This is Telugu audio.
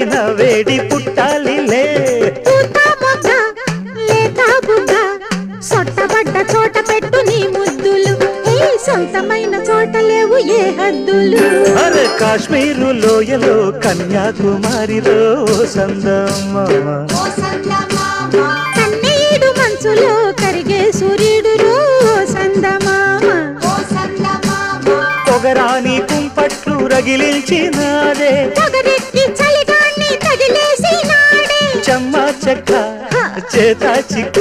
ఎక్కడైనా వేడి పుట్టాలిలే సొట్టబడ్డ చోట పెట్టు నీ ముద్దులు సొంతమైన చోట లేవు ఏ హద్దులు అరే కాశ్మీరు లోయలో కన్యాకుమారిలో సందమామ కన్నీడు మంచులో కరిగే సూర్యుడు సందమామ పొగరాని కుంపట్లు రగిలించినాడే పొగరెక్కి చలిగాన్ని తగిలేసినాడే చెమ్మ చెక్క చేత చిక్క